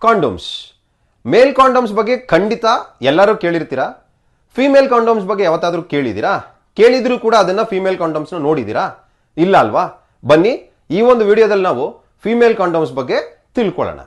ಕಾಂಡೋಮ್ಸ್. ಮೇಲ್ ಕಾಂಡೋಮ್ಸ್ ಬಗ್ಗೆ ಖಂಡಿತ ಎಲ್ಲರೂ ಕೇಳಿರ್ತೀರಾ. ಫಿಮೇಲ್ ಕಾಂಡೋಮ್ಸ್ ಬಗ್ಗೆ ಯಾವತ್ತಾದ್ರೂ ಕೇಳಿದ್ದೀರಾ? ಕೇಳಿದ್ರು ಕೂಡ ಅದನ್ನ ಫಿಮೇಲ್ ಕಾಂಡೋಮ್ಸ್ನ ನೋಡಿದ್ದೀರಾ? ಇಲ್ಲ ಅಲ್ವಾ? ಬನ್ನಿ ಈ ಒಂದು ವಿಡಿಯೋದಲ್ಲಿ ನಾವು ಫಿಮೇಲ್ ಕಾಂಡೋಮ್ಸ್ ಬಗ್ಗೆ ತಿಳ್ಕೊಳ್ಳೋಣ.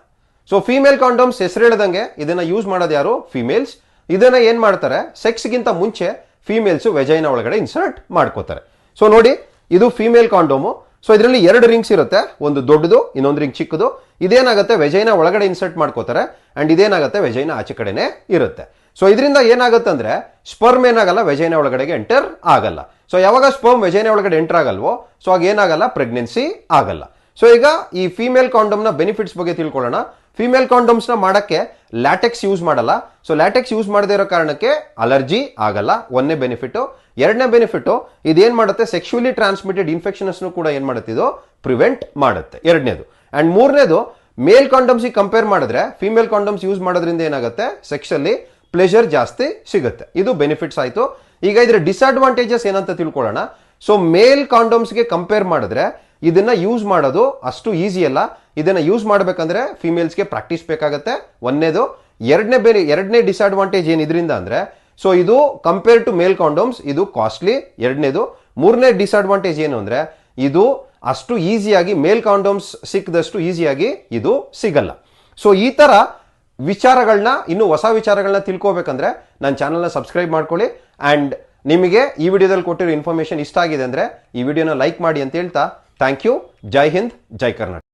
ಸೊ ಫಿಮೇಲ್ ಕಾಂಡೋಮ್ಸ್ ಹೆಸರು ಹೇಳ್ದಂಗೆ ಇದನ್ನ ಯೂಸ್ ಮಾಡೋದು ಯಾರು? ಫಿಮೇಲ್ಸ್. ಇದನ್ನ ಏನ್ ಮಾಡ್ತಾರೆ, ಸೆಕ್ಸ್ಗಿಂತ ಮುಂಚೆ ಫಿಮೇಲ್ಸ್ ವೆಜೈನಾ ಒಳಗಡೆ ಇನ್ಸರ್ಟ್ ಮಾಡ್ಕೋತಾರೆ. ಸೊ ನೋಡಿ, ಇದು ಫಿಮೇಲ್ ಕಾಂಡೋಮು. ಸೊ ಇದರಲ್ಲಿ 2 ರಿಂಗ್ಸ್ ಇರುತ್ತೆ, ಒಂದು ದೊಡ್ಡದು, ಇನ್ನೊಂದು ರಿಂಗ್ ಚಿಕ್ಕದು. ಇದೇನಾಗುತ್ತೆ, ವೆಜೈನಾ ಒಳಗಡೆ ಇನ್ಸರ್ಟ್ ಮಾಡ್ಕೋತಾರೆ, ಅಂಡ್ ಇದೇನಾಗುತ್ತೆ, ವೆಜೈನಾ ಆಚೆ ಕಡೆನೆ ಇರುತ್ತೆ. ಸೊ ಇದರಿಂದ ಏನಾಗುತ್ತೆ ಅಂದ್ರೆ ಸ್ಪರ್ಮ್ ಏನಾಗಲ್ಲ, ವೆಜೈನಾ ಒಳಗಡೆಗೆ ಎಂಟರ್ ಆಗಲ್ಲ. ಸೊ ಯಾವಾಗ ಸ್ಪರ್ಮ್ ವೆಜೈನಾ ಒಳಗಡೆ ಎಂಟರ್ ಆಗಲ್ವೋ, ಸೊ ಆಗ ಏನಾಗಲ್ಲ, ಪ್ರೆಗ್ನೆನ್ಸಿ ಆಗಲ್ಲ. ಸೊ ಈಗ ಈ ಫಿಮೇಲ್ ಕಾಂಡೋಮ್ನ ಬೆನಿಫಿಟ್ಸ್ ಬಗ್ಗೆ ತಿಳ್ಕೊಳ್ಳೋಣ. ಫಿಮೇಲ್ ಕಾಂಡೋಮ್ಸ್ನ ಮಾಡಕ್ಕೆ ಲ್ಯಾಟೆಕ್ಸ್ ಯೂಸ್ ಮಾಡಲ್ಲ. ಸೊ ಲ್ಯಾಟೆಕ್ಸ್ ಯೂಸ್ ಮಾಡದೇ ಇರೋ ಕಾರಣಕ್ಕೆ ಅಲರ್ಜಿ ಆಗಲ್ಲ, ಒಂದನೇ ಬೆನಿಫಿಟ್. ಎರಡನೇ ಬೆನಿಫಿಟ್, ಇದೇನ್ ಮಾಡುತ್ತೆ, ಸೆಕ್ಶುಯಲಿ ಟ್ರಾನ್ಸ್ಮಿಟೆಡ್ ಇನ್ಫೆಕ್ಷನ್ಸ್ ಕೂಡ ಏನ್ ಮಾಡುತ್ತೆ, ಇದು ಪ್ರಿವೆಂಟ್ ಮಾಡುತ್ತೆ, ಎರಡನೇದು. ಅಂಡ್ ಮೂರನೇದು, ಮೇಲ್ ಕಾಂಡೋಮ್ಸ್ ಕಂಪೇರ್ ಮಾಡಿದ್ರೆ ಫಿಮೇಲ್ ಕಾಂಡೋಮ್ಸ್ ಯೂಸ್ ಮಾಡೋದ್ರಿಂದ ಏನಾಗುತ್ತೆ, ಸೆಕ್ಸಲ್ಲಿ ಪ್ಲೆಜರ್ ಜಾಸ್ತಿ ಸಿಗುತ್ತೆ. ಇದು ಬೆನಿಫಿಟ್ಸ್ ಆಯ್ತು. ಈಗ ಇದ್ರ ಡಿಸ್ಅಡ್ವಾಂಟೇಜಸ್ ಏನಂತ ತಿಳ್ಕೊಳ್ಳೋಣ. ಸೊ ಮೇಲ್ ಕಾಂಡೋಮ್ಸ್ಗೆ ಕಂಪೇರ್ ಮಾಡಿದ್ರೆ ಇದನ್ನ ಯೂಸ್ ಮಾಡೋದು ಅಷ್ಟು ಈಸಿ ಅಲ್ಲ. ಇದನ್ನ ಯೂಸ್ ಮಾಡಬೇಕಂದ್ರೆ ಫಿಮೇಲ್ಸ್ಗೆ ಪ್ರಾಕ್ಟೀಸ್ ಬೇಕಾಗತ್ತೆ, ಒಂದನೇದು. ಎರಡನೇ ಡಿಸ್ಅಡ್ವಾಂಟೇಜ್ ಏನ್ ಇದರಿಂದ ಅಂದ್ರೆ, ಸೊ ಇದು ಕಂಪೇರ್ ಟು ಮೇಲ್ ಕಾಂಡೋಮ್ಸ್ ಇದು ಕಾಸ್ಟ್ಲಿ, ಎರಡನೇದು. ಮೂರನೇ ಡಿಸ್ಅಡ್ವಾಂಟೇಜ್ ಏನು ಅಂದ್ರೆ, ಇದು ಅಷ್ಟು ಈಸಿಯಾಗಿ ಮೇಲ್ ಕಾಂಡೋಮ್ಸ್ ಸಿಕ್ಕದಷ್ಟು ಈಸಿಯಾಗಿ ಇದು ಸಿಗಲ್ಲ. ಸೊ ಈ ತರ ವಿಚಾರಗಳನ್ನ, ಇನ್ನು ಹೊಸ ವಿಚಾರಗಳನ್ನ ತಿಳ್ಕೋಬೇಕಂದ್ರೆ ನನ್ನ ಚಾನಲ್ನ ಸಬ್ಸ್ಕ್ರೈಬ್ ಮಾಡ್ಕೊಳ್ಳಿ. ಅಂಡ್ ನಿಮಗೆ ಈ ವಿಡಿಯೋದಲ್ಲಿ ಕೊಟ್ಟಿರೋ ಇನ್ಫಾರ್ಮೇಶನ್ ಇಷ್ಟ ಆಗಿದೆ ಅಂದ್ರೆ ಈ ವಿಡಿಯೋನ ಲೈಕ್ ಮಾಡಿ ಅಂತ ಹೇಳ್ತಾ, ಥ್ಯಾಂಕ್ ಯು. ಜೈ ಹಿಂದ್, ಜೈ ಕರ್ನಾಟಕ.